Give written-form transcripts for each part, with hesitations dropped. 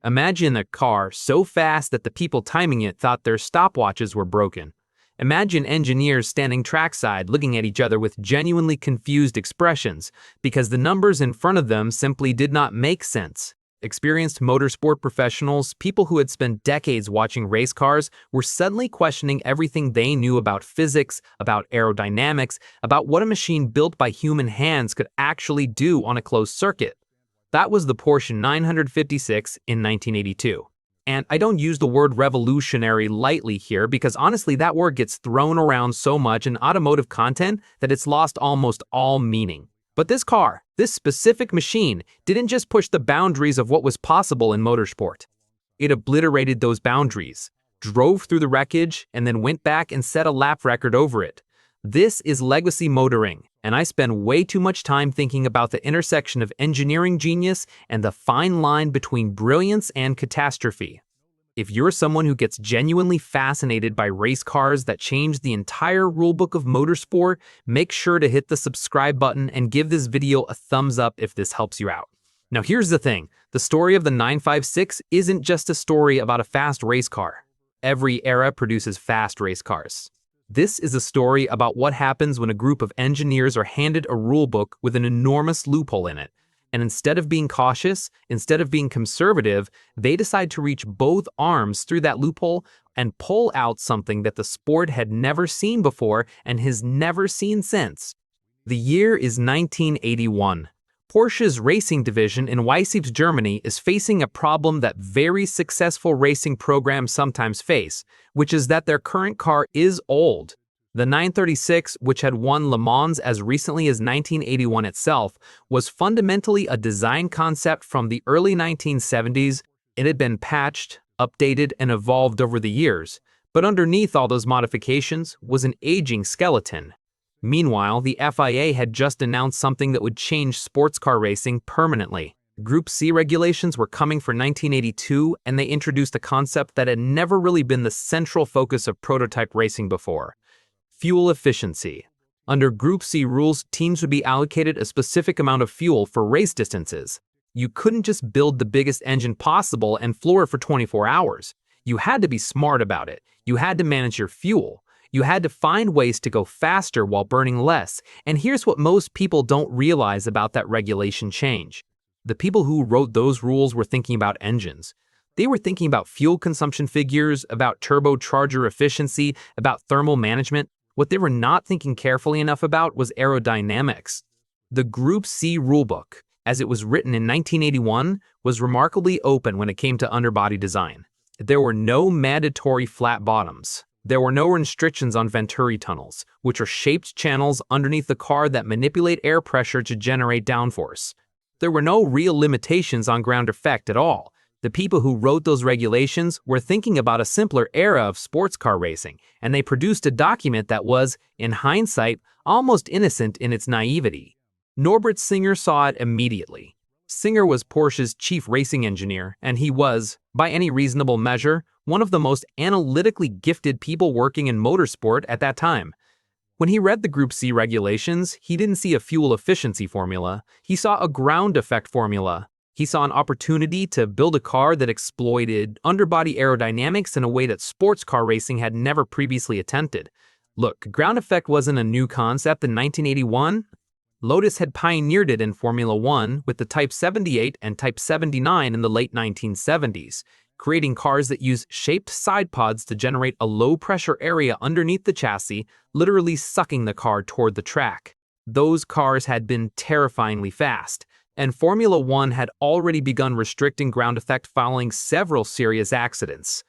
Imagine a car so fast that the people timing it thought their stopwatches were broken. Imagine engineers standing trackside looking at each other with genuinely confused expressions because the numbers in front of them simply did not make sense. Experienced motorsport professionals, people who had spent decades watching race cars, were suddenly questioning everything they knew about physics, about aerodynamics, about what a machine built by human hands could actually do on a closed circuit. That was the Porsche 956 in 1982. And I don't use the word revolutionary lightly here because honestly that word gets thrown around so much in automotive content that it's lost almost all meaning. But this car, this specific machine, didn't just push the boundaries of what was possible in motorsport. It obliterated those boundaries, drove through the wreckage, and then went back and set a lap record over it. This is legacy motoring, and I spend way too much time thinking about the intersection of engineering genius and the fine line between brilliance and catastrophe. If you're someone who gets genuinely fascinated by race cars that change the entire rulebook of motorsport, make sure to hit the subscribe button and give this video a thumbs up if this helps you out. Now here's the thing, the story of the 956 isn't just a story about a fast race car. Every era produces fast race cars. This is a story about what happens when a group of engineers are handed a rulebook with an enormous loophole in it. And instead of being cautious, instead of being conservative, they decide to reach both arms through that loophole and pull out something that the sport had never seen before and has never seen since. The year is 1981. Porsche's racing division in Weissach, Germany is facing a problem that very successful racing programs sometimes face, which is that their current car is old. The 936, which had won Le Mans as recently as 1981 itself, was fundamentally a design concept from the early 1970s. It had been patched, updated, and evolved over the years, but underneath all those modifications was an aging skeleton. Meanwhile, the FIA had just announced something that would change sports car racing permanently. Group C regulations were coming for 1982, and they introduced a concept that had never really been the central focus of prototype racing before: fuel efficiency. Under Group C rules, teams would be allocated a specific amount of fuel for race distances. You couldn't just build the biggest engine possible and floor it for 24 hours. You had to be smart about it. You had to manage your fuel. You had to find ways to go faster while burning less. And here's what most people don't realize about that regulation change. The people who wrote those rules were thinking about engines. They were thinking about fuel consumption figures, about turbocharger efficiency, about thermal management. What they were not thinking carefully enough about was aerodynamics. The Group C rulebook, as it was written in 1981, was remarkably open when it came to underbody design. There were no mandatory flat bottoms. There were no restrictions on venturi tunnels, which are shaped channels underneath the car that manipulate air pressure to generate downforce. There were no real limitations on ground effect at all. The people who wrote those regulations were thinking about a simpler era of sports car racing, and they produced a document that was, in hindsight, almost innocent in its naivety. Norbert Singer saw it immediately. Singer was Porsche's chief racing engineer, and he was, by any reasonable measure, one of the most analytically gifted people working in motorsport at that time. When he read the Group C regulations, he didn't see a fuel efficiency formula. He saw a ground effect formula. He saw an opportunity to build a car that exploited underbody aerodynamics in a way that sports car racing had never previously attempted. Look, ground effect wasn't a new concept in 1981. Lotus had pioneered it in Formula One with the Type 78 and Type 79 in the late 1970s, creating cars that use shaped side pods to generate a low-pressure area underneath the chassis, literally sucking the car toward the track. Those cars had been terrifyingly fast, and Formula One had already begun restricting ground effect following several serious accidents.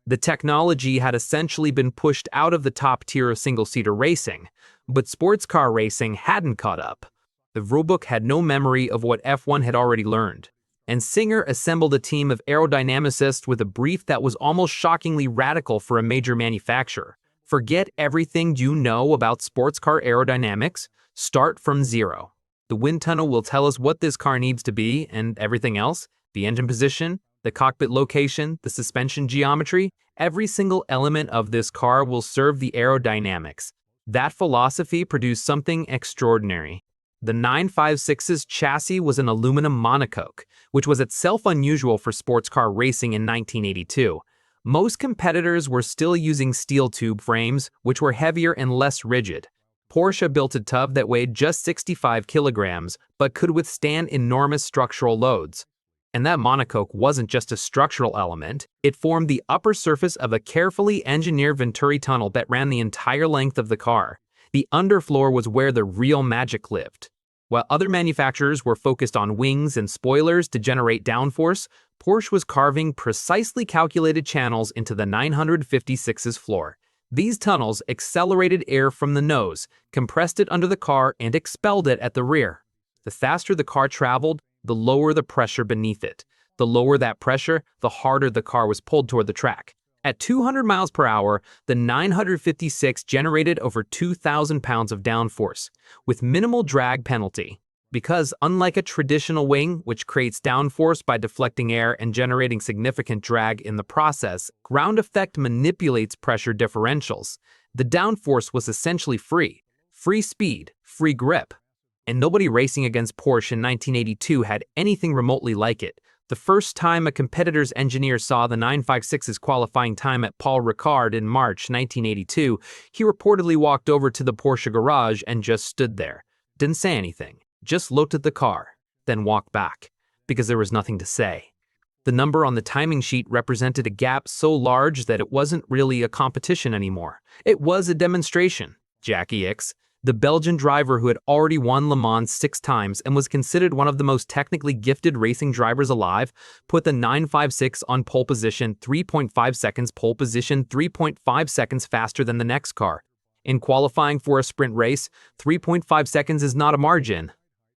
The technology had essentially been pushed out of the top tier of single-seater racing, but sports car racing hadn't caught up. The rulebook had no memory of what F1 had already learned, and Singer assembled a team of aerodynamicists with a brief that was almost shockingly radical for a major manufacturer. Forget everything you know about sports car aerodynamics, start from zero. The wind tunnel will tell us what this car needs to be, and everything else, the engine position, the cockpit location, the suspension geometry, every single element of this car will serve the aerodynamics. That philosophy produced something extraordinary. The 956's chassis was an aluminum monocoque, which was itself unusual for sports car racing in 1982. Most competitors were still using steel tube frames, which were heavier and less rigid. Porsche built a tub that weighed just 65 kilograms, but could withstand enormous structural loads. And that monocoque wasn't just a structural element, it formed the upper surface of a carefully engineered Venturi tunnel that ran the entire length of the car. The underfloor was where the real magic lived. While other manufacturers were focused on wings and spoilers to generate downforce, Porsche was carving precisely calculated channels into the 956's floor. These tunnels accelerated air from the nose, compressed it under the car, and expelled it at the rear. The faster the car traveled, the lower the pressure beneath it. The lower that pressure, the harder the car was pulled toward the track. At 200 miles per hour, the 956 generated over 2,000 pounds of downforce, with minimal drag penalty. Because unlike a traditional wing, which creates downforce by deflecting air and generating significant drag in the process, ground effect manipulates pressure differentials. The downforce was essentially free. Free speed, free grip. And nobody racing against Porsche in 1982 had anything remotely like it. The first time a competitor's engineer saw the 956's qualifying time at Paul Ricard in March 1982, he reportedly walked over to the Porsche garage and just stood there. Didn't say anything, just looked at the car, then walked back, because there was nothing to say. The number on the timing sheet represented a gap so large that it wasn't really a competition anymore. It was a demonstration. Jackie Ickx, the Belgian driver who had already won Le Mans 6 times and was considered one of the most technically gifted racing drivers alive, put the 956 on pole position 3.5 seconds, pole position 3.5 seconds faster than the next car. In qualifying for a sprint race, 3.5 seconds is not a margin.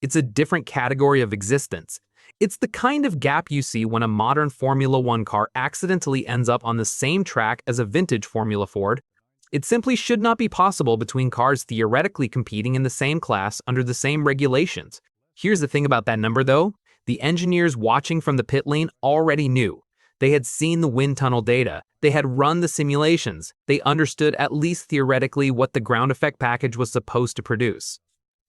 It's a different category of existence. It's the kind of gap you see when a modern Formula One car accidentally ends up on the same track as a vintage Formula Ford. It simply should not be possible between cars theoretically competing in the same class under the same regulations. Here's the thing about that number though. The engineers watching from the pit lane already knew. They had seen the wind tunnel data. They had run the simulations. They understood at least theoretically what the ground effect package was supposed to produce.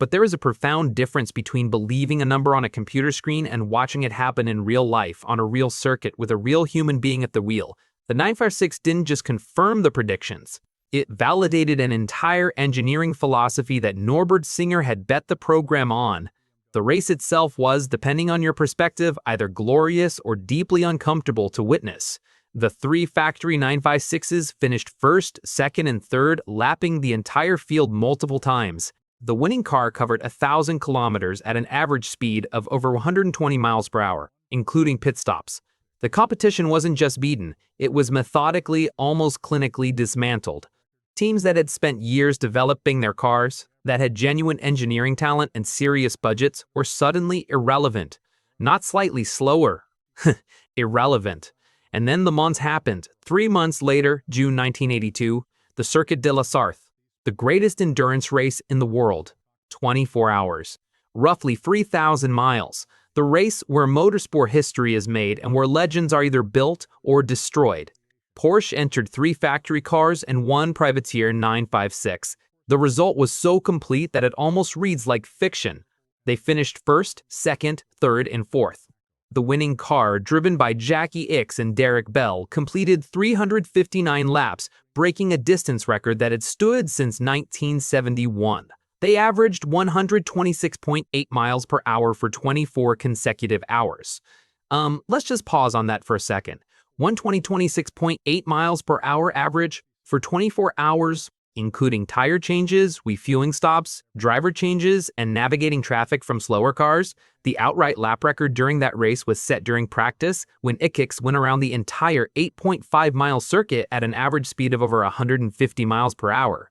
But there is a profound difference between believing a number on a computer screen and watching it happen in real life on a real circuit with a real human being at the wheel. The 956 didn't just confirm the predictions. It validated an entire engineering philosophy that Norbert Singer had bet the program on. The race itself was, depending on your perspective, either glorious or deeply uncomfortable to witness. The 3 factory 956s finished first, second, and third, lapping the entire field multiple times. The winning car covered 1,000 kilometers at an average speed of over 120 miles per hour, including pit stops. The competition wasn't just beaten, it was methodically, almost clinically dismantled. Teams that had spent years developing their cars, that had genuine engineering talent and serious budgets, were suddenly irrelevant. Not slightly slower. Irrelevant. And then Le Mans happened. 3 months later, June 1982, the Circuit de la Sarthe, the greatest endurance race in the world. 24 hours. Roughly 3,000 miles. The race where motorsport history is made and where legends are either built or destroyed. Porsche entered 3 factory cars and 1 privateer 956. The result was so complete that it almost reads like fiction. They finished first, second, third, and fourth. The winning car, driven by Jackie Ickx and Derek Bell, completed 359 laps, breaking a distance record that had stood since 1971. They averaged 126.8 miles per hour for 24 consecutive hours. Let's just pause on that for a second. 126.8 miles per hour average for 24 hours, including tire changes, refueling stops, driver changes, and navigating traffic from slower cars. The outright lap record during that race was set during practice when Ickx went around the entire 8.5-mile circuit at an average speed of over 150 miles per hour.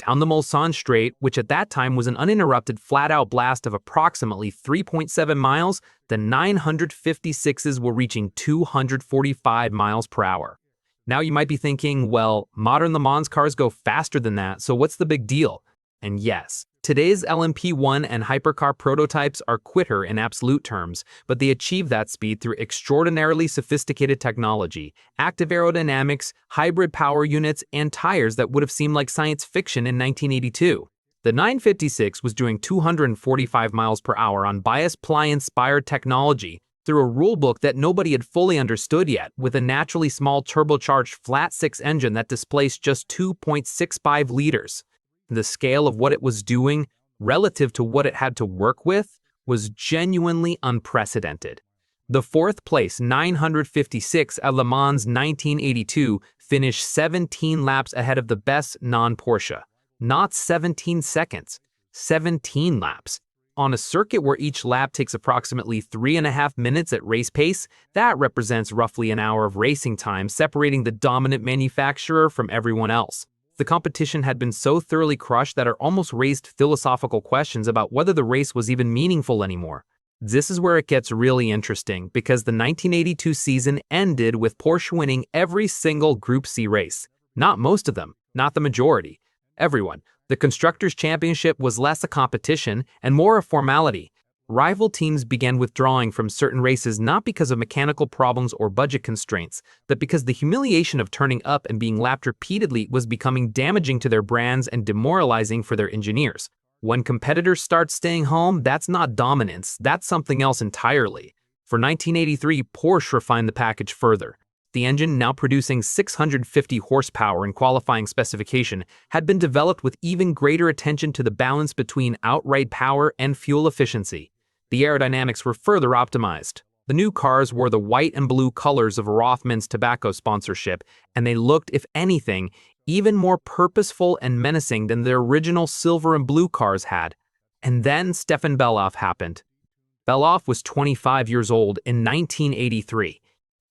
Down the Mulsanne Straight, which at that time was an uninterrupted flat-out blast of approximately 3.7 miles, the 956s were reaching 245 miles per hour. Now you might be thinking, well, modern Le Mans cars go faster than that, so what's the big deal? And yes, today's LMP1 and hypercar prototypes are quicker in absolute terms, but they achieve that speed through extraordinarily sophisticated technology, active aerodynamics, hybrid power units, and tires that would have seemed like science fiction in 1982. The 956 was doing 245 miles per hour on bias-ply-inspired technology through a rulebook that nobody had fully understood yet, with a naturally small turbocharged flat-six engine that displaced just 2.65 liters. The scale of what it was doing, relative to what it had to work with, was genuinely unprecedented. The fourth place 956 at Le Mans 1982 finished 17 laps ahead of the best non-Porsche. Not 17 seconds, 17 laps. On a circuit where each lap takes approximately 3.5 minutes at race pace, that represents roughly an hour of racing time separating the dominant manufacturer from everyone else. The competition had been so thoroughly crushed that it almost raised philosophical questions about whether the race was even meaningful anymore. This is where it gets really interesting, because the 1982 season ended with Porsche winning every single Group C race. Not most of them, not the majority. Everyone. The Constructors' Championship was less a competition and more a formality. Rival teams began withdrawing from certain races not because of mechanical problems or budget constraints, but because the humiliation of turning up and being lapped repeatedly was becoming damaging to their brands and demoralizing for their engineers. When competitors start staying home, that's not dominance, that's something else entirely. For 1983, Porsche refined the package further. The engine, now producing 650 horsepower in qualifying specification, had been developed with even greater attention to the balance between outright power and fuel efficiency. The aerodynamics were further optimized. The new cars wore the white and blue colors of Rothman's tobacco sponsorship, and they looked, if anything, even more purposeful and menacing than the original silver and blue cars had. And then Stefan Bellof happened. Bellof was 25 years old in 1983.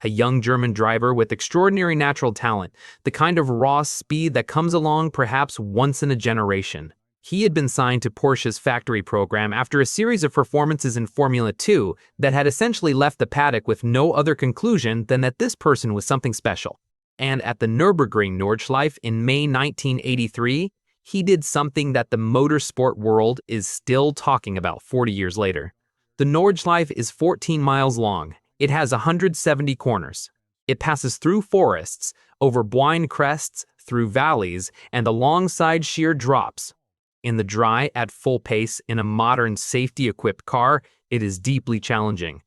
A young German driver with extraordinary natural talent, the kind of raw speed that comes along perhaps once in a generation. He had been signed to Porsche's factory program after a series of performances in Formula 2 that had essentially left the paddock with no other conclusion than that this person was something special. And at the Nürburgring Nordschleife in May 1983, he did something that the motorsport world is still talking about 40 years later. The Nordschleife is 14 miles long. It has 170 corners. It passes through forests, over blind crests, through valleys, and alongside sheer drops. In the dry, at full pace, in a modern, safety-equipped car, it is deeply challenging.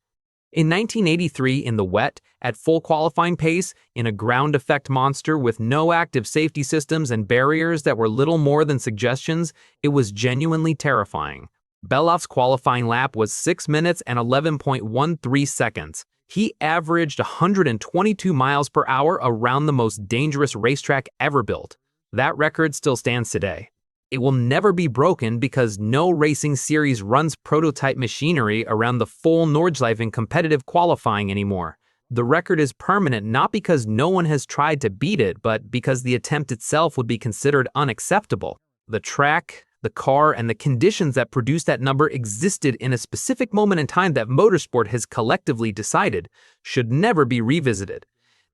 In 1983, in the wet, at full qualifying pace, in a ground effect monster with no active safety systems and barriers that were little more than suggestions, it was genuinely terrifying. Bellof's qualifying lap was 6 minutes and 11.13 seconds. He averaged 122 miles per hour around the most dangerous racetrack ever built. That record still stands today. It will never be broken because no racing series runs prototype machinery around the full Nordschleife in competitive qualifying anymore. The record is permanent not because no one has tried to beat it, but because the attempt itself would be considered unacceptable. The track, the car, and the conditions that produced that number existed in a specific moment in time that motorsport has collectively decided should never be revisited.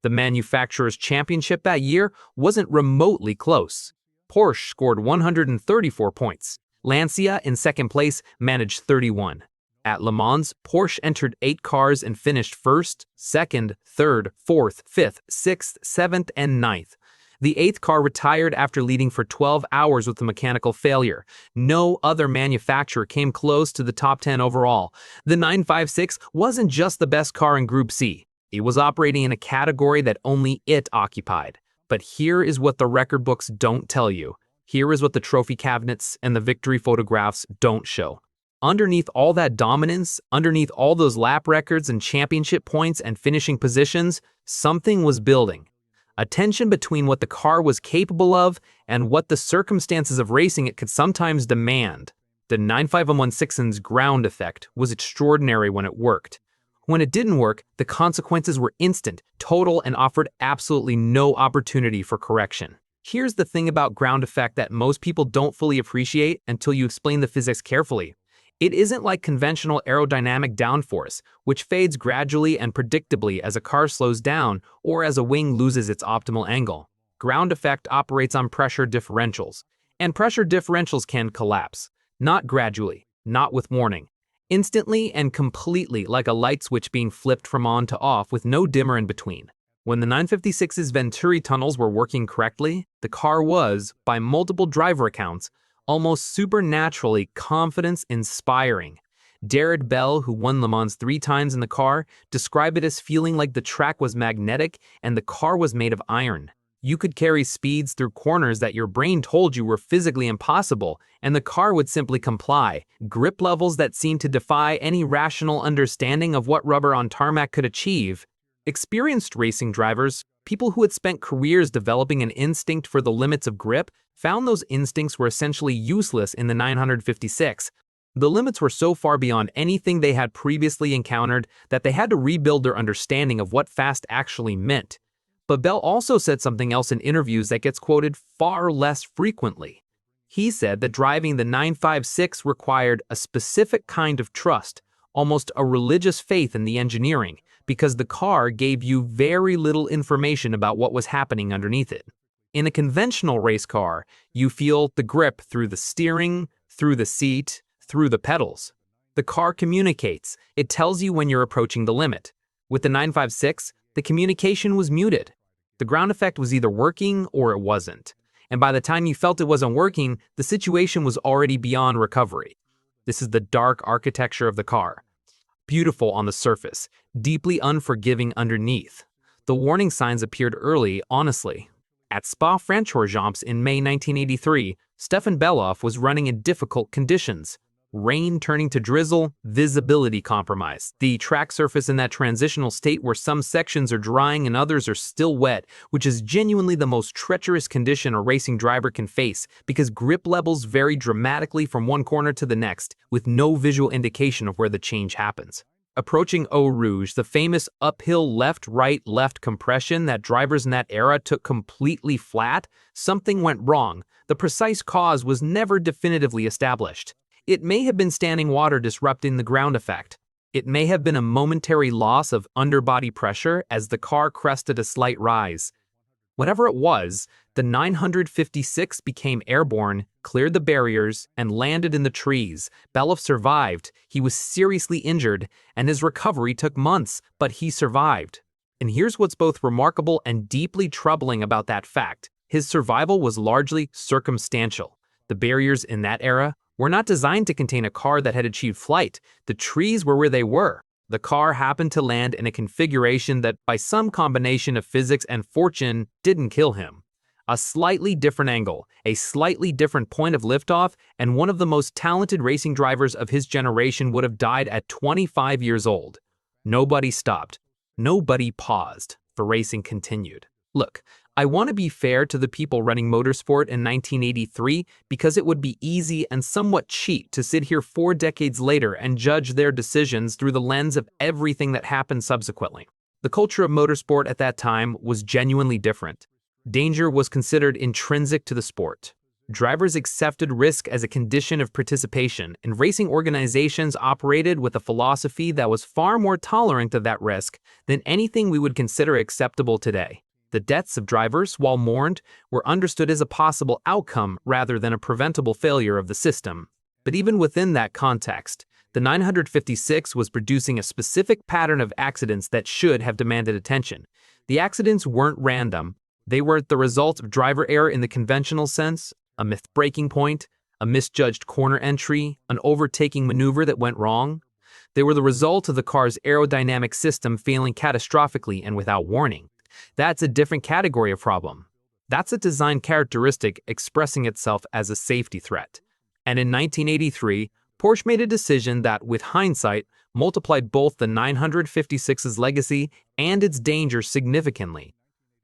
The manufacturer's championship that year wasn't remotely close. Porsche scored 134 points. Lancia, in second place, managed 31. At Le Mans, Porsche entered 8 cars and finished first, second, third, fourth, fifth, sixth, seventh, and ninth. The 8th car retired after leading for 12 hours with a mechanical failure. No other manufacturer came close to the top 10 overall. The 956 wasn't just the best car in Group C. It was operating in a category that only it occupied. But here is what the record books don't tell you. Here is what the trophy cabinets and the victory photographs don't show. Underneath all that dominance, underneath all those lap records and championship points and finishing positions, something was building. A tension between what the car was capable of and what the circumstances of racing it could sometimes demand. The 95116's ground effect was extraordinary when it worked. When it didn't work, the consequences were instant, total, and offered absolutely no opportunity for correction. Here's the thing about ground effect that most people don't fully appreciate until you explain the physics carefully. It isn't like conventional aerodynamic downforce, which fades gradually and predictably as a car slows down or as a wing loses its optimal angle. Ground effect operates on pressure differentials, and pressure differentials can collapse. Not gradually, not with warning. Instantly and completely, like a light switch being flipped from on to off with no dimmer in between. When the 956's Venturi tunnels were working correctly, the car was, by multiple driver accounts, almost supernaturally confidence-inspiring. Darrell Bell, who won Le Mans 3 times in the car, described it as feeling like the track was magnetic and the car was made of iron. You could carry speeds through corners that your brain told you were physically impossible, and the car would simply comply. Grip levels that seemed to defy any rational understanding of what rubber on tarmac could achieve. Experienced racing drivers, people who had spent careers developing an instinct for the limits of grip, found those instincts were essentially useless in the 956. The limits were so far beyond anything they had previously encountered that they had to rebuild their understanding of what fast actually meant. But Bell also said something else in interviews that gets quoted far less frequently. He said that driving the 956 required a specific kind of trust, almost a religious faith in the engineering, because the car gave you very little information about what was happening underneath it. In a conventional race car, you feel the grip through the steering, through the seat, through the pedals. The car communicates. It tells you when you're approaching the limit. With the 956, the communication was muted. The ground effect was either working or it wasn't. And by the time you felt it wasn't working, the situation was already beyond recovery. This is the dark architecture of the car. Beautiful on the surface, deeply unforgiving underneath. The warning signs appeared early, honestly. At Spa-Francorchamps in May 1983, Stefan Bellof was running in difficult conditions. Rain turning to drizzle, visibility compromise. The track surface in that transitional state where some sections are drying and others are still wet, which is genuinely the most treacherous condition a racing driver can face because grip levels vary dramatically from one corner to the next, with no visual indication of where the change happens. Approaching Eau Rouge, the famous uphill left-right-left compression that drivers in that era took completely flat, something went wrong. The precise cause was never definitively established. It may have been standing water disrupting the ground effect. It may have been a momentary loss of underbody pressure as the car crested a slight rise. Whatever it was, the 956 became airborne, cleared the barriers, and landed in the trees. Bellof survived. He was seriously injured, and his recovery took months, but he survived. And here's what's both remarkable and deeply troubling about that fact. His survival was largely circumstantial. The barriers in that era were not designed to contain a car that had achieved flight. The trees were where they were. The car happened to land in a configuration that, by some combination of physics and fortune, didn't kill him. A slightly different angle, a slightly different point of liftoff, and one of the most talented racing drivers of his generation would have died at 25 years old. Nobody stopped. Nobody paused. The racing continued. Look, I want to be fair to the people running motorsport in 1983 because it would be easy and somewhat cheap to sit here 4 decades later and judge their decisions through the lens of everything that happened subsequently. The culture of motorsport at that time was genuinely different. Danger was considered intrinsic to the sport. Drivers accepted risk as a condition of participation, and racing organizations operated with a philosophy that was far more tolerant of that risk than anything we would consider acceptable today. The deaths of drivers, while mourned, were understood as a possible outcome rather than a preventable failure of the system. But even within that context, the 956 was producing a specific pattern of accidents that should have demanded attention. The accidents weren't random. They were the result of driver error in the conventional sense, a missed braking point, a misjudged corner entry, an overtaking maneuver that went wrong. They were the result of the car's aerodynamic system failing catastrophically and without warning. That's a different category of problem. That's a design characteristic expressing itself as a safety threat. And in 1983, Porsche made a decision that, with hindsight, multiplied both the 956's legacy and its danger significantly.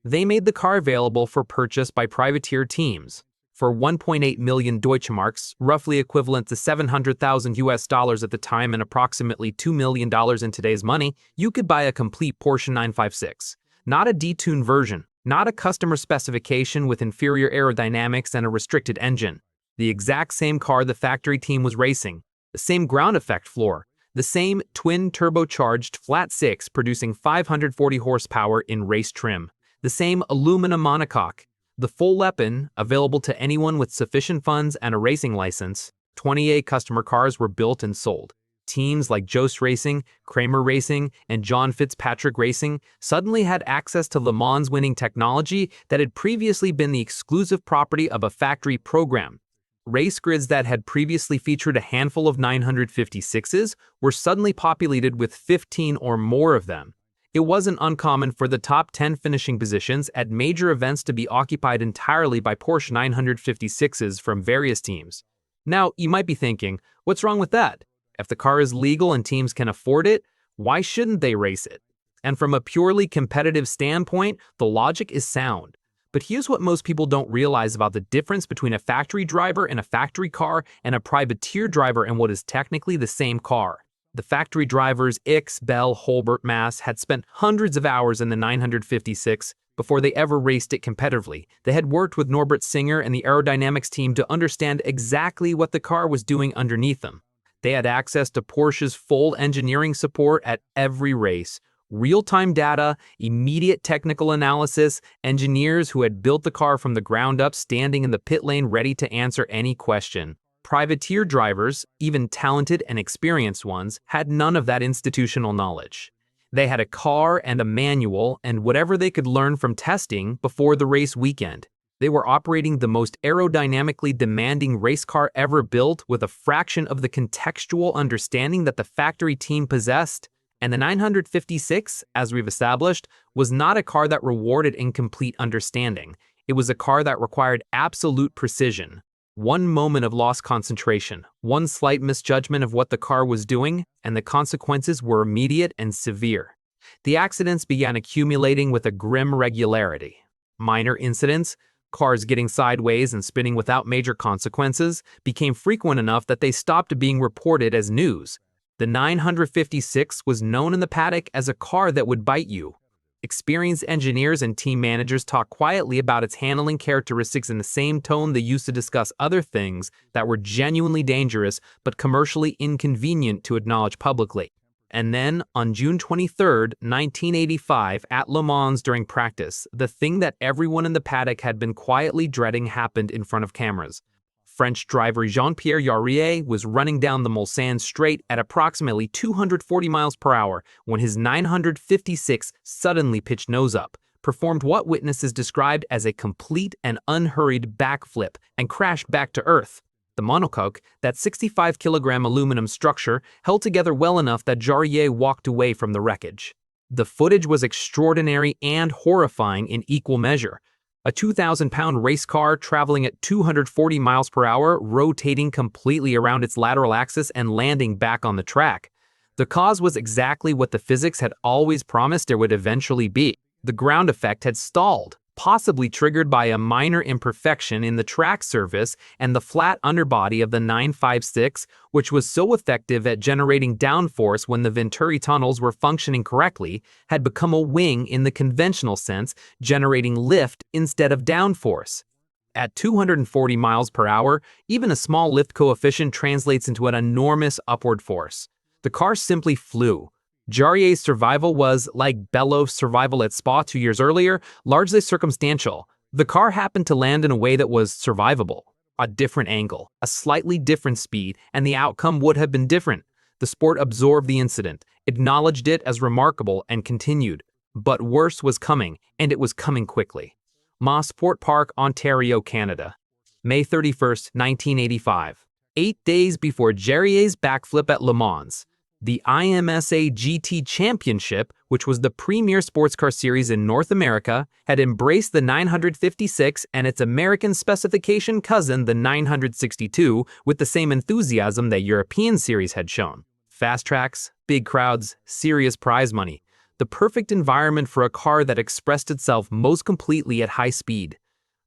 They made the car available for purchase by privateer teams. For 1.8 million Deutschmarks, roughly equivalent to $700,000 at the time and approximately $2 million in today's money, you could buy a complete Porsche 956. Not a detuned version, not a customer specification with inferior aerodynamics and a restricted engine. The exact same car the factory team was racing, the same ground effect floor, the same twin-turbocharged flat-six producing 540 horsepower in race trim, the same aluminum monocoque, the full weapon available to anyone with sufficient funds and a racing license. 28 customer cars were built and sold. Teams like Jost Racing, Kramer Racing, and John Fitzpatrick Racing suddenly had access to Le Mans winning technology that had previously been the exclusive property of a factory program. Race grids that had previously featured a handful of 956s were suddenly populated with 15 or more of them. It wasn't uncommon for the top 10 finishing positions at major events to be occupied entirely by Porsche 956s from various teams. Now, you might be thinking, what's wrong with that? If the car is legal and teams can afford it, why shouldn't they race it? And from a purely competitive standpoint, the logic is sound. But here's what most people don't realize about the difference between a factory driver in a factory car and a privateer driver in what is technically the same car. The factory drivers Ix, Bell, Holbert, Mass had spent hundreds of hours in the 956 before they ever raced it competitively. They had worked with Norbert Singer and the aerodynamics team to understand exactly what the car was doing underneath them. They had access to Porsche's full engineering support at every race. Real-time data, immediate technical analysis, engineers who had built the car from the ground up standing in the pit lane ready to answer any question. Privateer drivers, even talented and experienced ones, had none of that institutional knowledge. They had a car and a manual and whatever they could learn from testing before the race weekend. They were operating the most aerodynamically demanding race car ever built with a fraction of the contextual understanding that the factory team possessed. And the 956, as we've established, was not a car that rewarded incomplete understanding. It was a car that required absolute precision. One moment of lost concentration, one slight misjudgment of what the car was doing, and the consequences were immediate and severe. The accidents began accumulating with a grim regularity. Minor incidents, cars getting sideways and spinning without major consequences, became frequent enough that they stopped being reported as news. The 956 was known in the paddock as a car that would bite you. Experienced engineers and team managers talked quietly about its handling characteristics in the same tone they used to discuss other things that were genuinely dangerous but commercially inconvenient to acknowledge publicly. And then, on June 23, 1985, at Le Mans during practice, the thing that everyone in the paddock had been quietly dreading happened in front of cameras. French driver Jean-Pierre Jarier was running down the Mulsanne straight at approximately 240 miles per hour when his 956 suddenly pitched nose up, performed what witnesses described as a complete and unhurried backflip, and crashed back to earth. The monocoque, that 65-kilogram aluminum structure, held together well enough that Jarier walked away from the wreckage. The footage was extraordinary and horrifying in equal measure. A 2,000-pound race car traveling at 240 miles per hour, rotating completely around its lateral axis and landing back on the track. The cause was exactly what the physics had always promised there would eventually be. The ground effect had stalled, possibly triggered by a minor imperfection in the track surface, and the flat underbody of the 956, which was so effective at generating downforce when the Venturi tunnels were functioning correctly, had become a wing in the conventional sense, generating lift instead of downforce. At 240 miles per hour, even a small lift coefficient translates into an enormous upward force. The car simply flew. Jarrier's survival was, like Bellof's survival at Spa 2 years earlier, largely circumstantial. The car happened to land in a way that was survivable. A different angle, a slightly different speed, and the outcome would have been different. The sport absorbed the incident, acknowledged it as remarkable, and continued. But worse was coming, and it was coming quickly. Motorsport Park, Ontario, Canada. May 31, 1985. 8 days before Jarrier's backflip at Le Mans. The IMSA GT Championship, which was the premier sports car series in North America, had embraced the 956 and its American specification cousin, the 962, with the same enthusiasm that European series had shown. Fast tracks, big crowds, serious prize money. The perfect environment for a car that expressed itself most completely at high speed.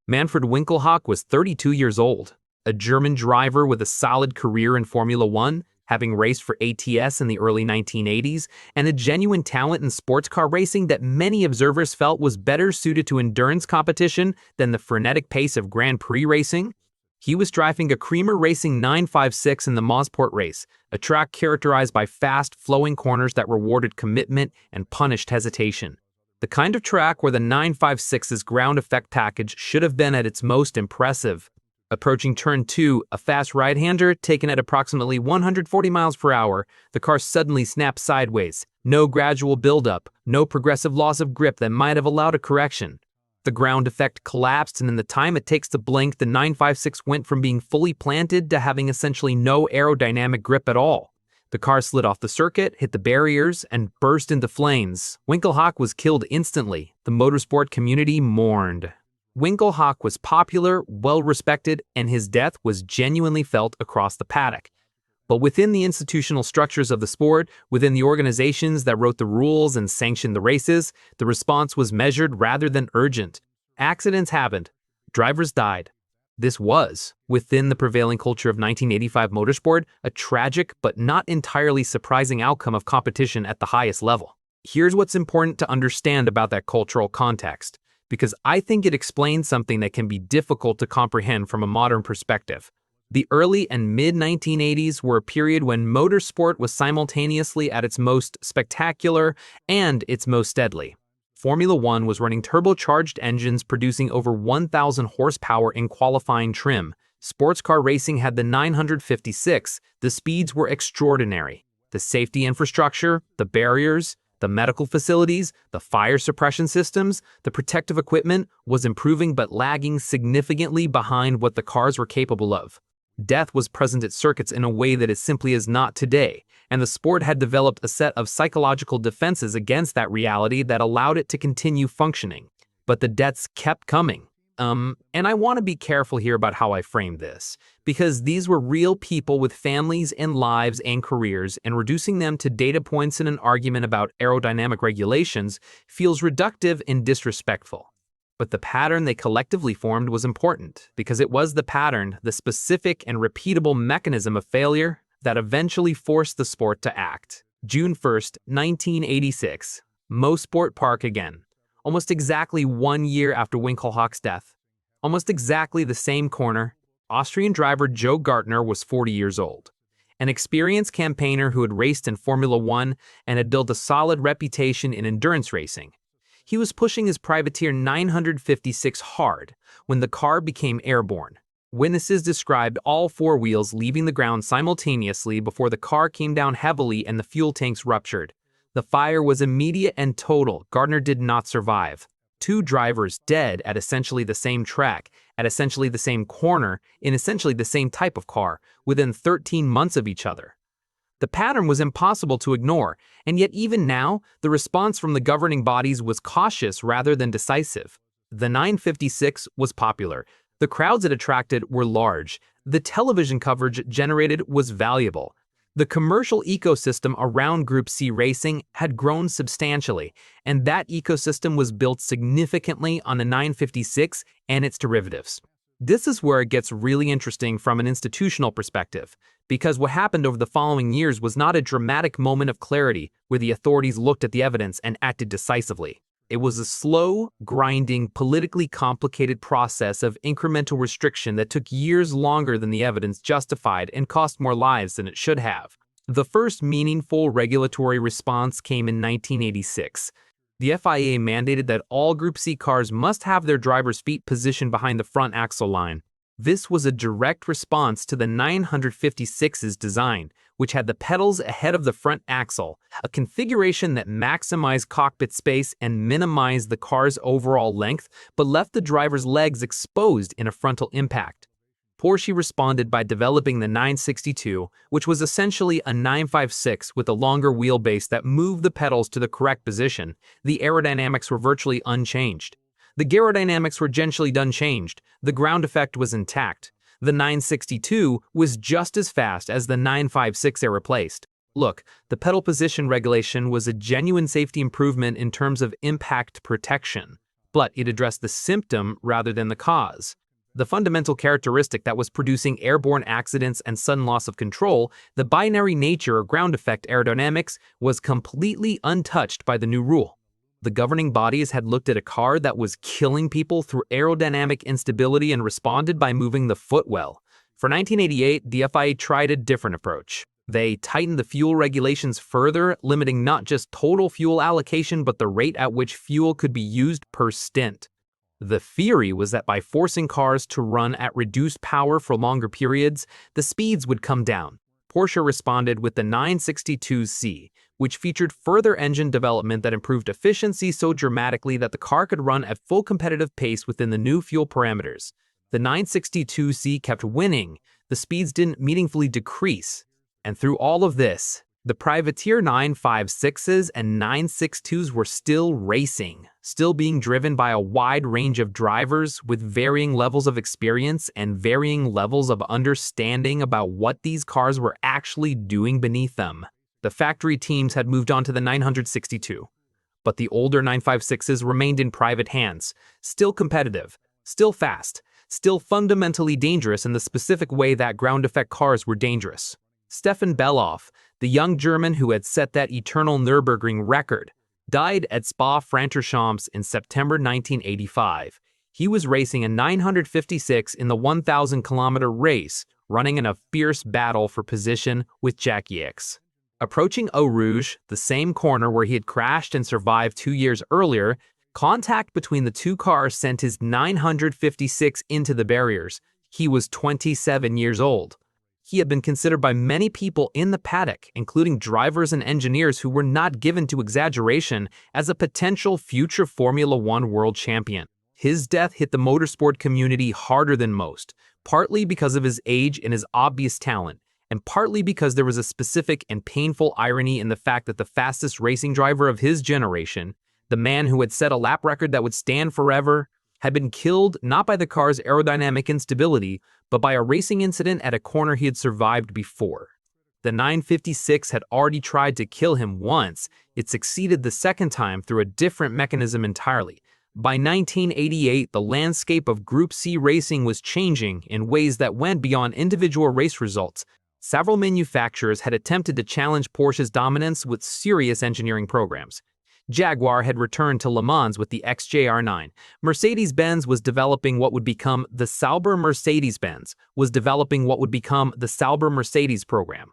Manfred Winkelhock was 32 years old, a German driver with a solid career in Formula One, having raced for ATS in the early 1980s, and a genuine talent in sports car racing that many observers felt was better suited to endurance competition than the frenetic pace of Grand Prix racing. He was driving a Creamer Racing 956 in the Motorsport race, a track characterized by fast, flowing corners that rewarded commitment and punished hesitation. The kind of track where the 956's ground effect package should have been at its most impressive. Approaching turn 2, a fast right-hander taken at approximately 140 miles per hour, the car suddenly snapped sideways. No gradual buildup, no progressive loss of grip that might have allowed a correction. The ground effect collapsed, and in the time it takes to blink, the 956 went from being fully planted to having essentially no aerodynamic grip at all. The car slid off the circuit, hit the barriers, and burst into flames. Winkelhock was killed instantly. The motorsport community mourned. Winkelhock was popular, well-respected, and his death was genuinely felt across the paddock. But within the institutional structures of the sport, within the organizations that wrote the rules and sanctioned the races, the response was measured rather than urgent. Accidents happened. Drivers died. This was, within the prevailing culture of 1985 motorsport, a tragic but not entirely surprising outcome of competition at the highest level. Here's what's important to understand about that cultural context, because I think it explains something that can be difficult to comprehend from a modern perspective. The early and mid-1980s were a period when motorsport was simultaneously at its most spectacular and its most deadly. Formula One was running turbocharged engines producing over 1,000 horsepower in qualifying trim. Sports car racing had the 956. The speeds were extraordinary. The safety infrastructure, the barriers, the medical facilities, the fire suppression systems, the protective equipment was improving but lagging significantly behind what the cars were capable of. Death was present at circuits in a way that it simply is not today, and the sport had developed a set of psychological defenses against that reality that allowed it to continue functioning. But the deaths kept coming. And I want to be careful here about how I frame this, because these were real people with families and lives and careers, and reducing them to data points in an argument about aerodynamic regulations feels reductive and disrespectful. But the pattern they collectively formed was important, because it was the pattern, the specific and repeatable mechanism of failure, that eventually forced the sport to act. June 1st, 1986. Motorsport Park again. Almost exactly 1 year after Winkelhock's death. Almost exactly the same corner. Austrian driver Joe Gartner was 40 years old. An experienced campaigner who had raced in Formula One and had built a solid reputation in endurance racing. He was pushing his privateer 956 hard when the car became airborne. Witnesses described all four wheels leaving the ground simultaneously before the car came down heavily and the fuel tanks ruptured. The fire was immediate and total. Gardner did not survive. 2 drivers dead at essentially the same track, at essentially the same corner, in essentially the same type of car, within 13 months of each other. The pattern was impossible to ignore, and yet even now, the response from the governing bodies was cautious rather than decisive. The 956 was popular. The crowds it attracted were large. The television coverage generated was valuable. The commercial ecosystem around Group C racing had grown substantially, and that ecosystem was built significantly on the 956 and its derivatives. This is where it gets really interesting from an institutional perspective, because what happened over the following years was not a dramatic moment of clarity where the authorities looked at the evidence and acted decisively. It was a slow, grinding, politically complicated process of incremental restriction that took years longer than the evidence justified and cost more lives than it should have. The first meaningful regulatory response came in 1986. The FIA mandated that all Group C cars must have their drivers' feet positioned behind the front axle line. This was a direct response to the 956's design, which had the pedals ahead of the front axle, a configuration that maximized cockpit space and minimized the car's overall length, but left the driver's legs exposed in a frontal impact. Porsche responded by developing the 962, which was essentially a 956 with a longer wheelbase that moved the pedals to the correct position. The aerodynamics were virtually unchanged. The gyrodynamics were gently unchanged. The ground effect was intact. The 962 was just as fast as the 956 it replaced. Look, the pedal position regulation was a genuine safety improvement in terms of impact protection, but it addressed the symptom rather than the cause. The fundamental characteristic that was producing airborne accidents and sudden loss of control, the binary nature or ground effect aerodynamics, was completely untouched by the new rule. The governing bodies had looked at a car that was killing people through aerodynamic instability and responded by moving the footwell. For 1988, the FIA tried a different approach. They tightened the fuel regulations further, limiting not just total fuel allocation but the rate at which fuel could be used per stint. The theory was that by forcing cars to run at reduced power for longer periods, the speeds would come down. Porsche responded with the 962C, which featured further engine development that improved efficiency so dramatically that the car could run at full competitive pace within the new fuel parameters. The 962C kept winning, the speeds didn't meaningfully decrease. And through all of this, the privateer 956s and 962s were still racing, still being driven by a wide range of drivers with varying levels of experience and varying levels of understanding about what these cars were actually doing beneath them. The factory teams had moved on to the 962, but the older 956s remained in private hands, still competitive, still fast, still fundamentally dangerous in the specific way that ground effect cars were dangerous. Stefan Bellof, the young German who had set that eternal Nürburgring record, died at Spa-Francorchamps in September 1985. He was racing a 956 in the 1,000-kilometer race, running in a fierce battle for position with Jacques Yix. Approaching Eau Rouge, the same corner where he had crashed and survived 2 years earlier, contact between the two cars sent his 956 into the barriers. He was 27 years old. He had been considered by many people in the paddock, including drivers and engineers who were not given to exaggeration, as a potential future Formula One world champion. His death hit the motorsport community harder than most, partly because of his age and his obvious talent, and partly because there was a specific and painful irony in the fact that the fastest racing driver of his generation, the man who had set a lap record that would stand forever, had been killed not by the car's aerodynamic instability, but by a racing incident at a corner he had survived before. The 956 had already tried to kill him once. It succeeded the second time through a different mechanism entirely. By 1988, the landscape of Group C racing was changing in ways that went beyond individual race results. Several manufacturers had attempted to challenge Porsche's dominance with serious engineering programs. Jaguar had returned to Le Mans with the XJR9. Mercedes-Benz was developing what would become the Sauber Mercedes-Benz, was developing what would become the Sauber Mercedes program.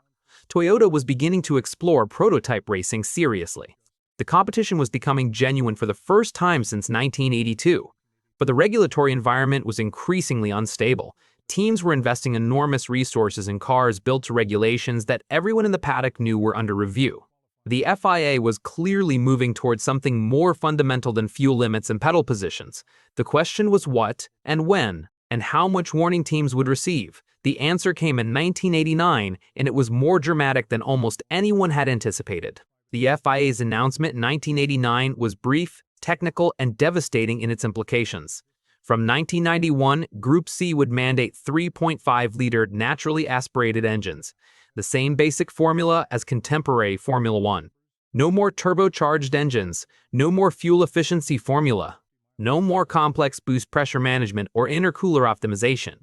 Toyota was beginning to explore prototype racing seriously. The competition was becoming genuine for the first time since 1982. But the regulatory environment was increasingly unstable. Teams were investing enormous resources in cars built to regulations that everyone in the paddock knew were under review. The FIA was clearly moving towards something more fundamental than fuel limits and pedal positions. The question was what, and when, and how much warning teams would receive. The answer came in 1989, and it was more dramatic than almost anyone had anticipated. The FIA's announcement in 1989 was brief, technical, and devastating in its implications. From 1991, Group C would mandate 3.5-liter naturally aspirated engines, the same basic formula as contemporary Formula One. No more turbocharged engines, no more fuel efficiency formula, no more complex boost pressure management or intercooler optimization.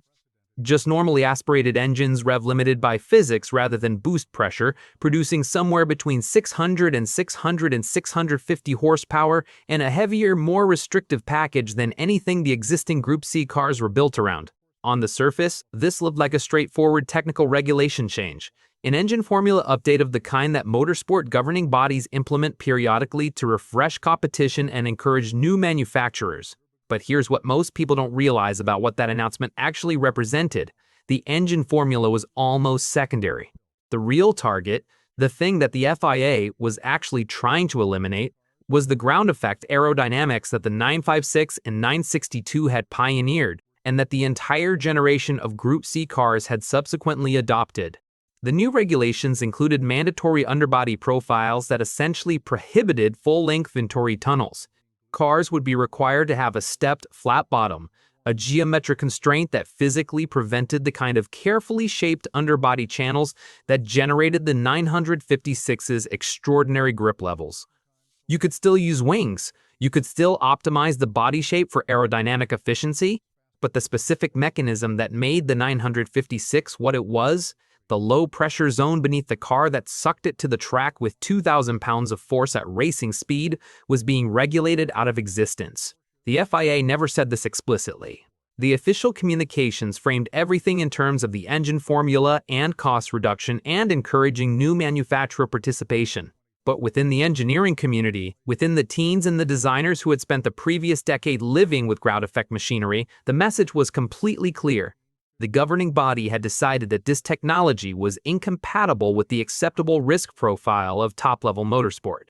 Just normally aspirated engines rev limited by physics rather than boost pressure, producing somewhere between 600 and 650 horsepower and a heavier, more restrictive package than anything the existing Group C cars were built around. On the surface, this looked like a straightforward technical regulation change, an engine formula update of the kind that motorsport governing bodies implement periodically to refresh competition and encourage new manufacturers. But here's what most people don't realize about what that announcement actually represented. The engine formula was almost secondary. The real target, the thing that the FIA was actually trying to eliminate, was the ground effect aerodynamics that the 956 and 962 had pioneered, and that the entire generation of Group C cars had subsequently adopted. The new regulations included mandatory underbody profiles that essentially prohibited full-length Venturi tunnels. Cars would be required to have a stepped flat bottom, a geometric constraint that physically prevented the kind of carefully shaped underbody channels that generated the 956's extraordinary grip levels. You could still use wings, you could still optimize the body shape for aerodynamic efficiency, but the specific mechanism that made the 956 what it was, the low-pressure zone beneath the car that sucked it to the track with 2,000 pounds of force at racing speed, was being regulated out of existence. The FIA never said this explicitly. The official communications framed everything in terms of the engine formula and cost reduction and encouraging new manufacturer participation. But within the engineering community, within the teens and the designers who had spent the previous decade living with ground effect machinery, the message was completely clear. The governing body had decided that this technology was incompatible with the acceptable risk profile of top-level motorsport.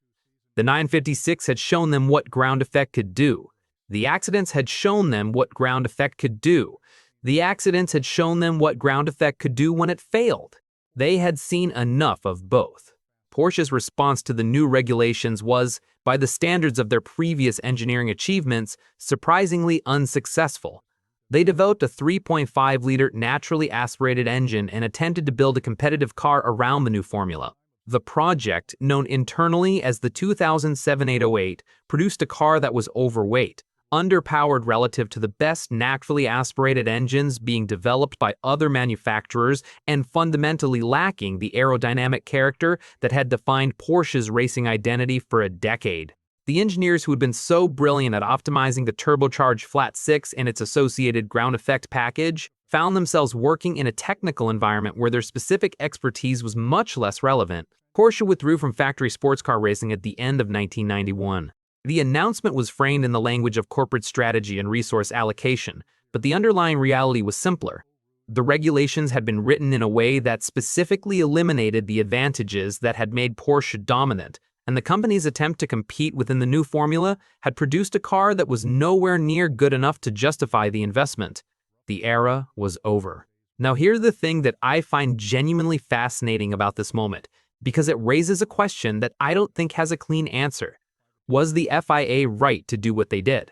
The 956 had shown them what ground effect could do. The accidents had shown them what ground effect could do. The accidents had shown them what ground effect could do when it failed. They had seen enough of both. Porsche's response to the new regulations was, by the standards of their previous engineering achievements, surprisingly unsuccessful. They developed a 3.5-liter naturally aspirated engine and attempted to build a competitive car around the new formula. The project, known internally as the 2007 808, produced a car that was overweight, underpowered relative to the best naturally aspirated engines being developed by other manufacturers, and fundamentally lacking the aerodynamic character that had defined Porsche's racing identity for a decade. The engineers who had been so brilliant at optimizing the turbocharged flat six and its associated ground effect package found themselves working in a technical environment where their specific expertise was much less relevant. Porsche withdrew from factory sports car racing at the end of 1991. The announcement was framed in the language of corporate strategy and resource allocation, but the underlying reality was simpler. The regulations had been written in a way that specifically eliminated the advantages that had made Porsche dominant, and the company's attempt to compete within the new formula had produced a car that was nowhere near good enough to justify the investment. The era was over. Now here's the thing that I find genuinely fascinating about this moment, because it raises a question that I don't think has a clean answer. Was the FIA right to do what they did?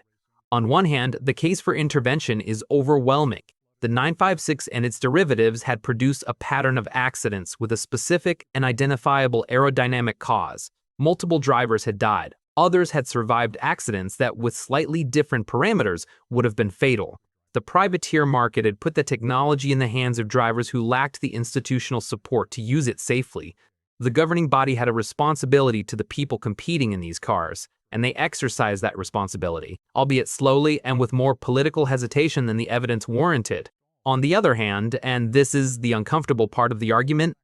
On one hand, the case for intervention is overwhelming. The 956 and its derivatives had produced a pattern of accidents with a specific and identifiable aerodynamic cause. Multiple drivers had died. Others had survived accidents that, with slightly different parameters, would have been fatal. The privateer market had put the technology in the hands of drivers who lacked the institutional support to use it safely. The governing body had a responsibility to the people competing in these cars, and they exercised that responsibility, albeit slowly and with more political hesitation than the evidence warranted. On the other hand, and this is the uncomfortable part of the argument,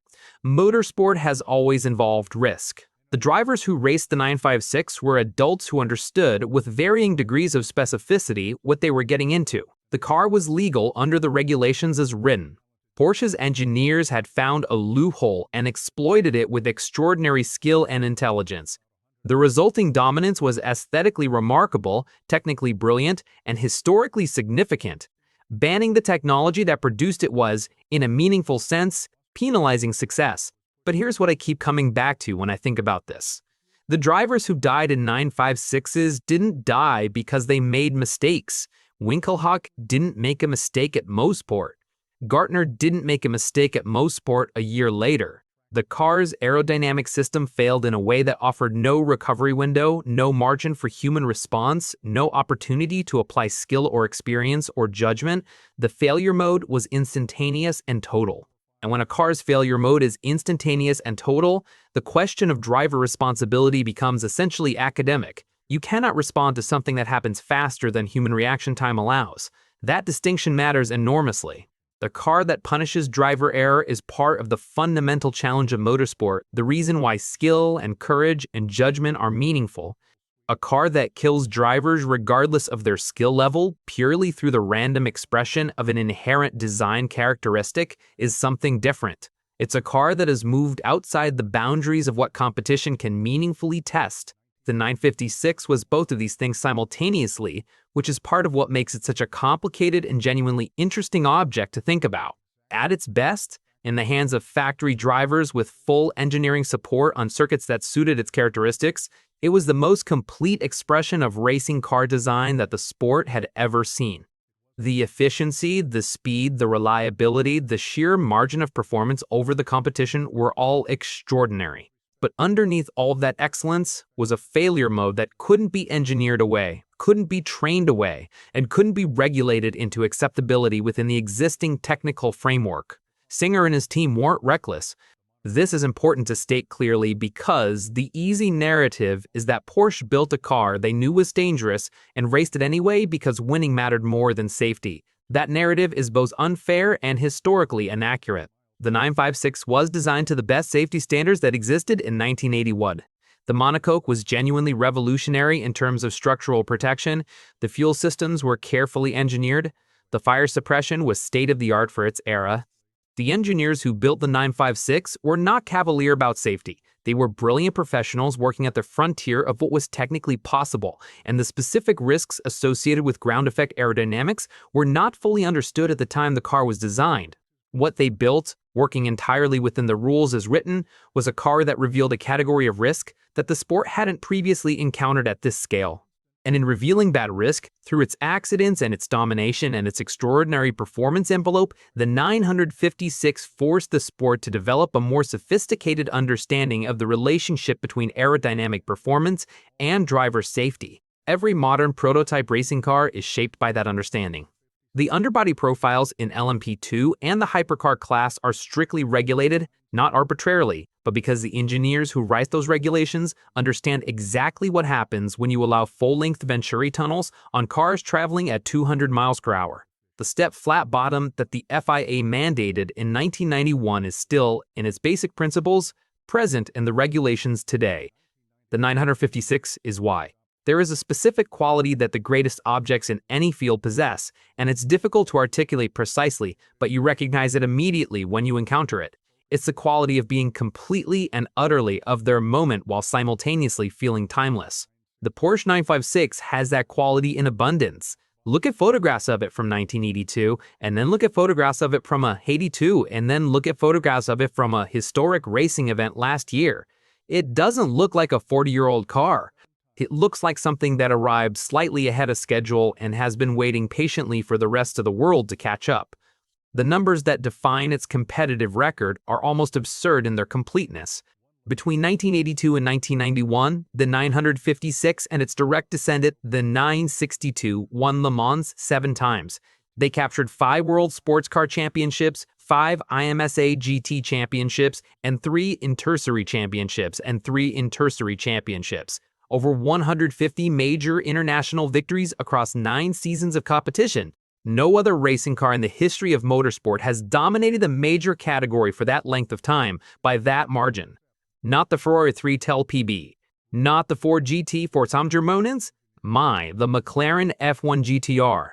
motorsport has always involved risk. The drivers who raced the 956 were adults who understood, with varying degrees of specificity, what they were getting into. The car was legal under the regulations as written. Porsche's engineers had found a loophole and exploited it with extraordinary skill and intelligence. The resulting dominance was aesthetically remarkable, technically brilliant, and historically significant. Banning the technology that produced it was, in a meaningful sense, penalizing success. But here's what I keep coming back to when I think about this. The drivers who died in 956s didn't die because they made mistakes. Winkelhock didn't make a mistake at Motorsport. Gartner didn't make a mistake at Motorsport a year later. The car's aerodynamic system failed in a way that offered no recovery window, no margin for human response, no opportunity to apply skill or experience or judgment. The failure mode was instantaneous and total. And when a car's failure mode is instantaneous and total, the question of driver responsibility becomes essentially academic. You cannot respond to something that happens faster than human reaction time allows. That distinction matters enormously. The car that punishes driver error is part of the fundamental challenge of motorsport, the reason why skill and courage and judgment are meaningful. A car that kills drivers regardless of their skill level, purely through the random expression of an inherent design characteristic, is something different. It's a car that has moved outside the boundaries of what competition can meaningfully test. The 956 was both of these things simultaneously, which is part of what makes it such a complicated and genuinely interesting object to think about. At its best, in the hands of factory drivers with full engineering support on circuits that suited its characteristics, it was the most complete expression of racing car design that the sport had ever seen. The efficiency, the speed, the reliability, the sheer margin of performance over the competition were all extraordinary. But underneath all of that excellence was a failure mode that couldn't be engineered away, couldn't be trained away, and couldn't be regulated into acceptability within the existing technical framework. Singer and his team weren't reckless. This is important to state clearly because the easy narrative is that Porsche built a car they knew was dangerous and raced it anyway because winning mattered more than safety. That narrative is both unfair and historically inaccurate. The 956 was designed to the best safety standards that existed in 1981. The monocoque was genuinely revolutionary in terms of structural protection. The fuel systems were carefully engineered. The fire suppression was state-of-the-art for its era. The engineers who built the 956 were not cavalier about safety. They were brilliant professionals working at the frontier of what was technically possible, and the specific risks associated with ground effect aerodynamics were not fully understood at the time the car was designed. What they built, working entirely within the rules as written, was a car that revealed a category of risk that the sport hadn't previously encountered at this scale. And in revealing that risk, through its accidents and its domination and its extraordinary performance envelope, the 956 forced the sport to develop a more sophisticated understanding of the relationship between aerodynamic performance and driver safety. Every modern prototype racing car is shaped by that understanding. The underbody profiles in LMP2 and the hypercar class are strictly regulated, not arbitrarily, but because the engineers who write those regulations understand exactly what happens when you allow full-length Venturi tunnels on cars traveling at 200 miles per hour. The step flat bottom that the FIA mandated in 1991 is still, in its basic principles, present in the regulations today. The 956 is why. There is a specific quality that the greatest objects in any field possess, and it's difficult to articulate precisely, but you recognize it immediately when you encounter it. It's the quality of being completely and utterly of their moment while simultaneously feeling timeless. The Porsche 956 has that quality in abundance. Look at photographs of it from 1982, and then look at photographs of it from a 82, and then look at photographs of it from a historic racing event last year. It doesn't look like a 40-year-old car. It looks like something that arrived slightly ahead of schedule and has been waiting patiently for the rest of the world to catch up. The numbers that define its competitive record are almost absurd in their completeness. Between 1982 and 1991, the 956 and its direct descendant, the 962, won Le Mans 7 times. They captured 5 World Sports Car Championships, 5 IMSA GT Championships, and 3 Interserie Championships, Over 150 major international victories across 9 seasons of competition. No other racing car in the history of motorsport has dominated the major category for that length of time by that margin. Not the Ferrari 3TEL PB, not the Ford GT for Tom Germonens, the McLaren F1 GTR.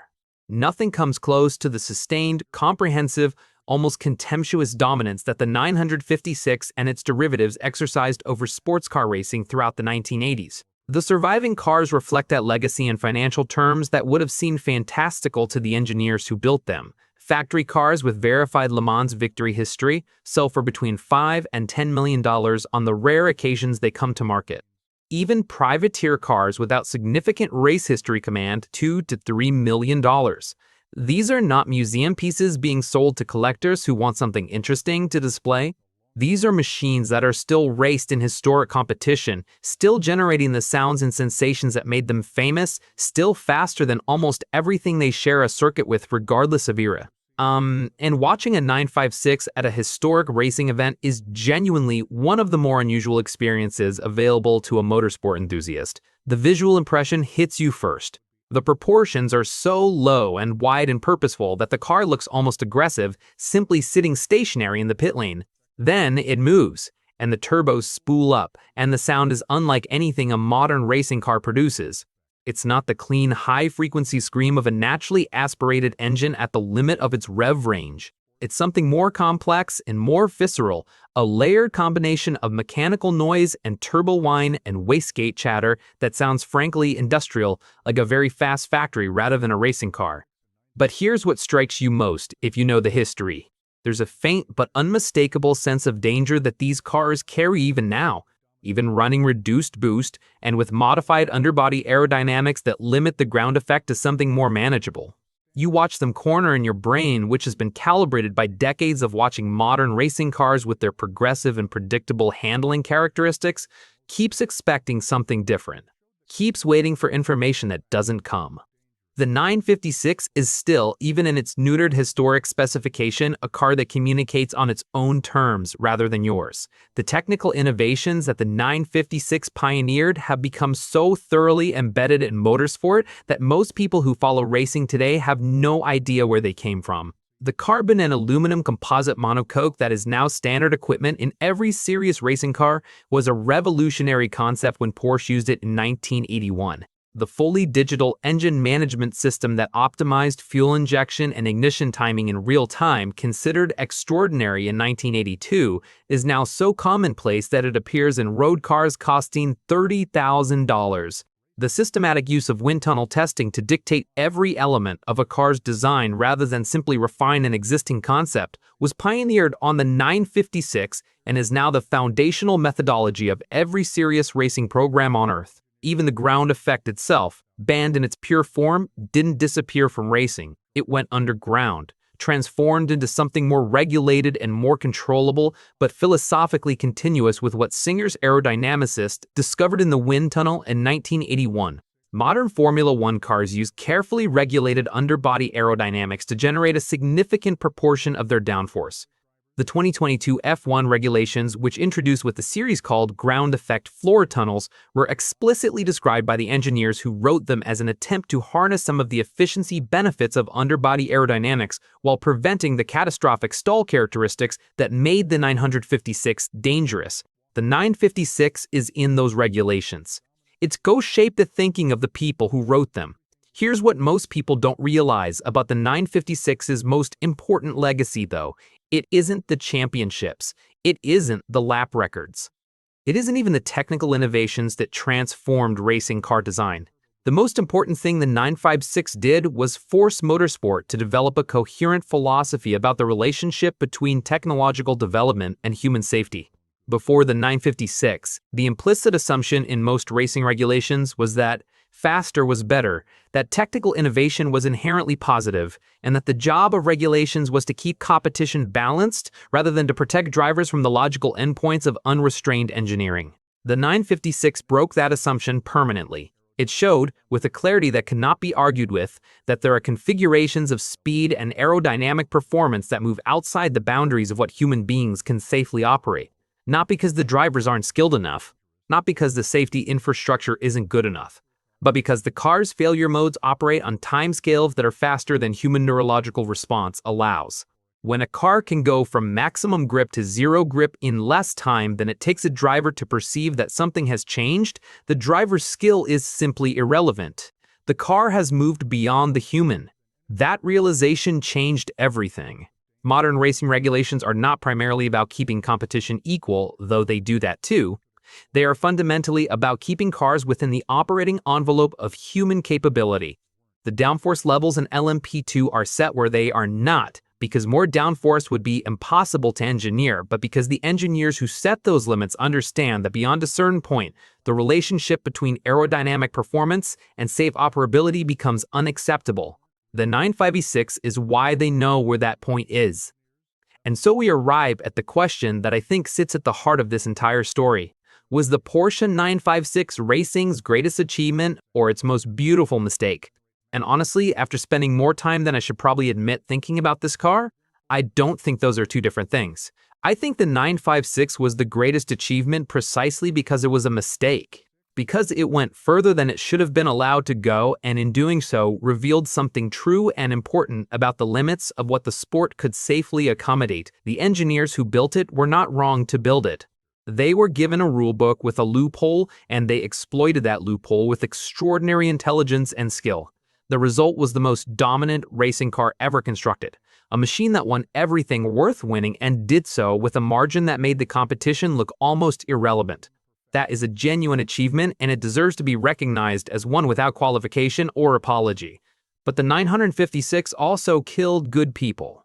Nothing comes close to the sustained, comprehensive, almost contemptuous dominance that the 956 and its derivatives exercised over sports car racing throughout the 1980s. The surviving cars reflect that legacy in financial terms that would have seemed fantastical to the engineers who built them. Factory cars with verified Le Mans victory history sell for between $5 and $10 million on the rare occasions they come to market. Even privateer cars without significant race history command $2 to $3 million. These are not museum pieces being sold to collectors who want something interesting to display. These are machines that are still raced in historic competition, still generating the sounds and sensations that made them famous, still faster than almost everything they share a circuit with regardless of era. And watching a 956 at a historic racing event is genuinely one of the more unusual experiences available to a motorsport enthusiast. The visual impression hits you first. The proportions are so low and wide and purposeful that the car looks almost aggressive, simply sitting stationary in the pit lane. Then it moves, and the turbos spool up, and the sound is unlike anything a modern racing car produces. It's not the clean, high-frequency scream of a naturally aspirated engine at the limit of its rev range. It's something more complex and more visceral, a layered combination of mechanical noise and turbo whine and wastegate chatter that sounds frankly industrial, like a very fast factory rather than a racing car. But here's what strikes you most if you know the history. There's a faint but unmistakable sense of danger that these cars carry even now, even running reduced boost and with modified underbody aerodynamics that limit the ground effect to something more manageable. You watch them corner in your brain, which has been calibrated by decades of watching modern racing cars with their progressive and predictable handling characteristics, keeps expecting something different, keeps waiting for information that doesn't come. The 956 is still, even in its neutered historic specification, a car that communicates on its own terms rather than yours. The technical innovations that the 956 pioneered have become so thoroughly embedded in motorsport that most people who follow racing today have no idea where they came from. The carbon and aluminum composite monocoque that is now standard equipment in every serious racing car was a revolutionary concept when Porsche used it in 1981. the fully digital engine management system that optimized fuel injection and ignition timing in real time, considered extraordinary in 1982, is now so commonplace that it appears in road cars costing $30,000. The systematic use of wind tunnel testing to dictate every element of a car's design rather than simply refine an existing concept was pioneered on the 956 and is now the foundational methodology of every serious racing program on Earth. Even the ground effect itself, banned in its pure form, didn't disappear from racing. It went underground, transformed into something more regulated and more controllable, but philosophically continuous with what Singer's aerodynamicist discovered in the wind tunnel in 1981. Modern Formula One cars use carefully regulated underbody aerodynamics to generate a significant proportion of their downforce. The 2022 F1 regulations, which introduced what the series called ground effect floor tunnels, were explicitly described by the engineers who wrote them as an attempt to harness some of the efficiency benefits of underbody aerodynamics while preventing the catastrophic stall characteristics that made the 956 dangerous. The 956 is in those regulations. It's ghost-shaped the thinking of the people who wrote them. Here's what most people don't realize about the 956's most important legacy, though. It isn't the championships. It isn't the lap records. It isn't even the technical innovations that transformed racing car design. The most important thing the 956 did was force Motorsport to develop a coherent philosophy about the relationship between technological development and human safety. Before the 956, the implicit assumption in most racing regulations was that faster was better, that technical innovation was inherently positive, and that the job of regulations was to keep competition balanced rather than to protect drivers from the logical endpoints of unrestrained engineering. The 956 broke that assumption permanently. It showed, with a clarity that cannot be argued with, that there are configurations of speed and aerodynamic performance that move outside the boundaries of what human beings can safely operate. Not because the drivers aren't skilled enough, not because the safety infrastructure isn't good enough, but because the car's failure modes operate on timescales that are faster than human neurological response allows. When a car can go from maximum grip to zero grip in less time than it takes a driver to perceive that something has changed, the driver's skill is simply irrelevant. The car has moved beyond the human. That realization changed everything. Modern racing regulations are not primarily about keeping competition equal, though they do that too. They are fundamentally about keeping cars within the operating envelope of human capability. The downforce levels in LMP2 are set where they are not because more downforce would be impossible to engineer, but because the engineers who set those limits understand that beyond a certain point, the relationship between aerodynamic performance and safe operability becomes unacceptable. The 956 is why they know where that point is. And so we arrive at the question that I think sits at the heart of this entire story. Was the Porsche 956 racing's greatest achievement or its most beautiful mistake? And honestly, after spending more time than I should probably admit thinking about this car, I don't think those are two different things. I think the 956 was the greatest achievement precisely because it was a mistake. Because it went further than it should have been allowed to go, and in doing so, revealed something true and important about the limits of what the sport could safely accommodate. The engineers who built it were not wrong to build it. They were given a rulebook with a loophole, and they exploited that loophole with extraordinary intelligence and skill. The result was the most dominant racing car ever constructed, a machine that won everything worth winning and did so with a margin that made the competition look almost irrelevant. That is a genuine achievement, and it deserves to be recognized as one without qualification or apology. But the 956 also killed good people.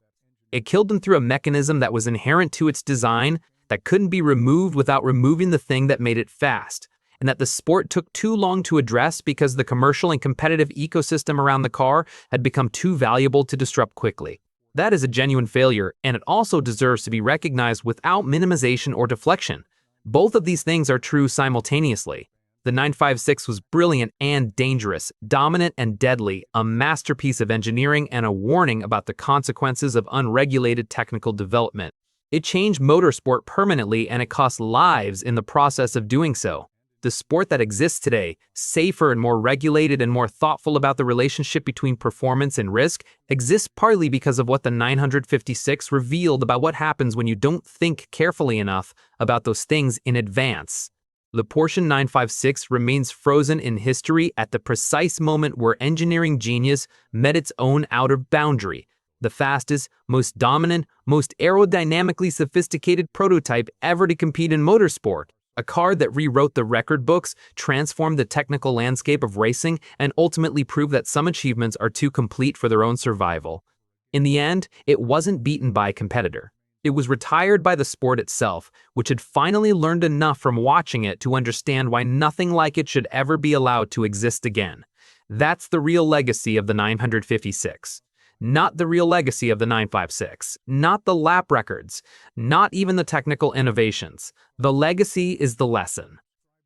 It killed them through a mechanism that was inherent to its design, that couldn't be removed without removing the thing that made it fast, and that the sport took too long to address because the commercial and competitive ecosystem around the car had become too valuable to disrupt quickly. That is a genuine failure, and it also deserves to be recognized without minimization or deflection. Both of these things are true simultaneously. The 956 was brilliant and dangerous, dominant and deadly, a masterpiece of engineering and a warning about the consequences of unregulated technical development. It changed motorsport permanently, and it cost lives in the process of doing so. The sport that exists today, safer and more regulated and more thoughtful about the relationship between performance and risk, exists partly because of what the 956 revealed about what happens when you don't think carefully enough about those things in advance. The Porsche 956 remains frozen in history at the precise moment where engineering genius met its own outer boundary. The fastest, most dominant, most aerodynamically sophisticated prototype ever to compete in motorsport. A car that rewrote the record books, transformed the technical landscape of racing, and ultimately proved that some achievements are too complete for their own survival. In the end, it wasn't beaten by a competitor. It was retired by the sport itself, which had finally learned enough from watching it to understand why nothing like it should ever be allowed to exist again. That's the real legacy of the 956. Not the real legacy of the 956, not the lap records, not even the technical innovations. The legacy is the lesson.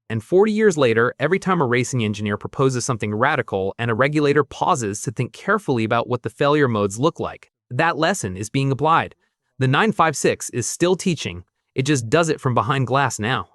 And 40 years later, every time a racing engineer proposes something radical and a regulator pauses to think carefully about what the failure modes look like, that lesson is being applied. The 956 is still teaching, it just does it from behind glass now.